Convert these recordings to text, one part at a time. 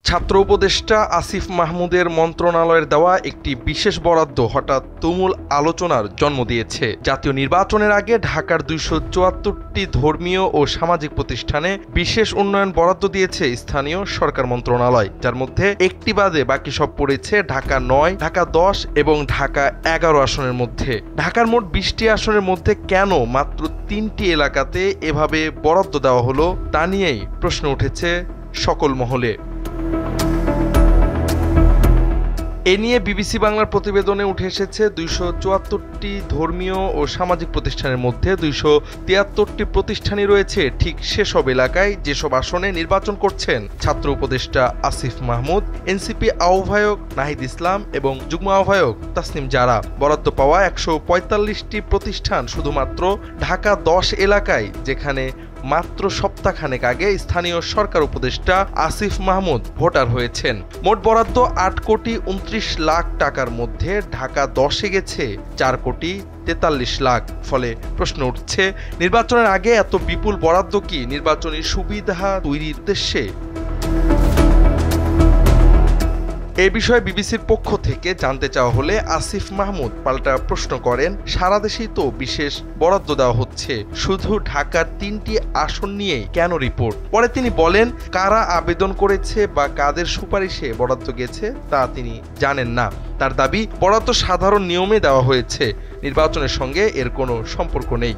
ছাত্র উপদেষ্টা আসিফ মাহমুদের মন্ত্রণালয়ের দেওয়া একটি বিশেষ বরাদ্দ হঠাৎ তুমুল আলোচনার জন্ম দিয়েছে। জাতীয় নির্বাচনের আগে ঢাকার ২৭৪টি ধর্মীয় ও সামাজিক প্রতিষ্ঠানে বিশেষ উন্নয়ন বরাদ্দ দিয়েছে স্থানীয় সরকার মন্ত্রণালয়, যার মধ্যে একটি বাদে বাকি সব পড়েছে ঢাকা ৯, ঢাকা ১০ এবং ঢাকা ১১ আসনের মধ্যে। ঢাকার মোট ২০টি আসনের মধ্যে কেন মাত্র ৩টি এলাকাতে এভাবে বরাদ্দ দেওয়া হলো তা নিয়েই প্রশ্ন উঠেছে সকল মহলে। এ নিয়ে বিবিসি বাংলার প্রতিবেদনে উঠে এসেছে ২৭৪টি ধর্মীয় ও সামাজিক প্রতিষ্ঠানের মধ্যে ২৭৩টি প্রতিষ্ঠানই রয়েছে ঠিক সেসব এলাকায় যেসব আসনে নির্বাচন করছেন ছাত্র উপদেষ্টা আসিফ মাহমুদ, এনসিপি আহ্বায়ক নাহিদ ইসলাম এবং যুগ্ম আহ্বায়ক তাসনিম জারা। বরাদ্দ পাওয়া ১৪৫টি প্রতিষ্ঠান শুধুমাত্র ঢাকা ১০ এলাকায়, যেখানে মাত্র সপ্তাহখানেক আগে স্থানীয় সরকার উপদেষ্টা আসিফ মাহমুদ ভোটার হয়েছেন। মোট বরাদ্দ ৮ কোটি ২৯ লাখ টাকার মধ্যে ঢাকা ১০-এ গেছে ৪ কোটি ৪৩ লাখ। ফলে প্রশ্ন উঠছে, নির্বাচনের আগে এত বিপুল বরাদ্দ কি নির্বাচনী সুবিধা তৈরির উদ্দেশ্যে? এ বিষয়ে বিবিসির পক্ষ থেকে জানতে চাওয়া হলে আসিফ মাহমুদ পাল্টা প্রশ্ন করেন, সারা দেশেই তো বিশেষ বরাদ্দ দেওয়া হচ্ছে, শুধু ঢাকার ৩টি আসন নিয়েই কেন রিপোর্ট? পরে তিনি বলেন, কারা আবেদন করেছে বা কাদের সুপারিশে বরাদ্দ গেছে তা তিনি জানেন না। তার দাবি, বরাদ্দ সাধারণ নিয়মে দেওয়া হয়েছে, নির্বাচনের সঙ্গে এর কোনো সম্পর্ক নেই।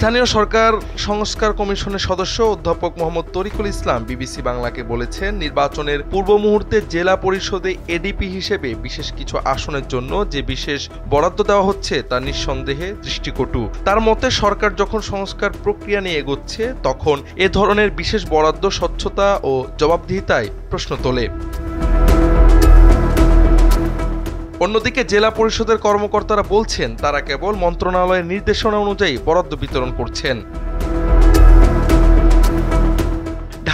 স্থানীয় সরকার সংস্কার কমিশনের সদস্য অধ্যাপক মোহাম্মদ তরিকুল ইসলাম বিবিসি বাংলাকে বলেছেন, নির্বাচনের পূর্ব মুহূর্তে জেলা পরিষদে এডিপি হিসেবে বিশেষ কিছু আসনের জন্য যে বিশেষ বরাদ্দ দেওয়া হচ্ছে তা নিঃসন্দেহে দৃষ্টিকটু। তার মতে, সরকার যখন সংস্কার প্রক্রিয়া নিয়ে এগোচ্ছে তখন এ ধরনের বিশেষ বরাদ্দ স্বচ্ছতা ও জবাবদিহিতায় প্রশ্ন তোলে। অন্যদিকে জেলা পরিষদের কর্মকর্তারা বলছেন, তারা কেবল মন্ত্রণালয়ের নির্দেশনা অনুযায়ী বরাদ্দ বিতরণ করছেন।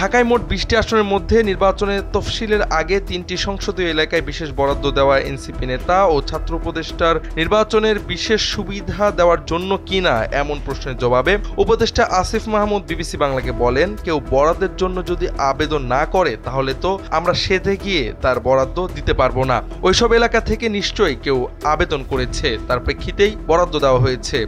ঢাকায় মোট ২০টি আসনের মধ্যে নির্বাচনের তফসিলের আগে ৩টি সংসদীয় এলাকায় বিশেষ বরাদ্দ দেওয়া এনসিপি নেতা ও ছাত্র উপদেষ্টার নির্বাচনের বিশেষ সুবিধা দেওয়ার জন্য কিনা এমন প্রশ্নের জবাবে উপদেষ্টা আসিফ মাহমুদ বিবিসি বাংলাকে বলেন, কেউ বরাদ্দের জন্য যদি আবেদন না করে তাহলে তো আমরা সেধে গিয়ে তার বরাদ্দ দিতে পারবো না। ওইসব এলাকা থেকে নিশ্চয়ই কেউ আবেদন করেছে, তার প্রেক্ষিতেই বরাদ্দ দেওয়া হয়েছে।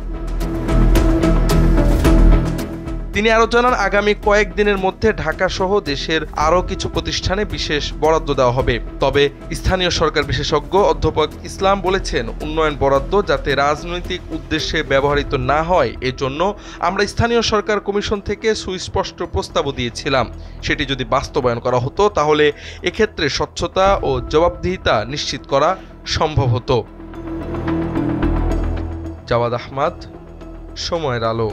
তিনি আরো জানান, আগামী কয়েকদিনের মধ্যে ঢাকা সহ দেশের আরও কিছু প্রতিষ্ঠানে বিশেষ বরাদ্দ দেওয়া হবে। তবে স্থানীয় সরকার বিশেষজ্ঞ অধ্যাপক ইসলাম বলেছেন, উন্নয়ন বরাদ্দ যাতে রাজনৈতিক উদ্দেশ্যে ব্যবহৃত না হয় এজন্য আমরা স্থানীয় সরকার কমিশন থেকে সুস্পষ্ট প্রস্তাবও দিয়েছিলাম। সেটি যদি বাস্তবায়ন করা হতো তাহলে এক্ষেত্রে স্বচ্ছতা ও জবাবদিহিতা নিশ্চিত করা সম্ভব হতো। জাওয়াদ আহমদ, সময়ের আলো।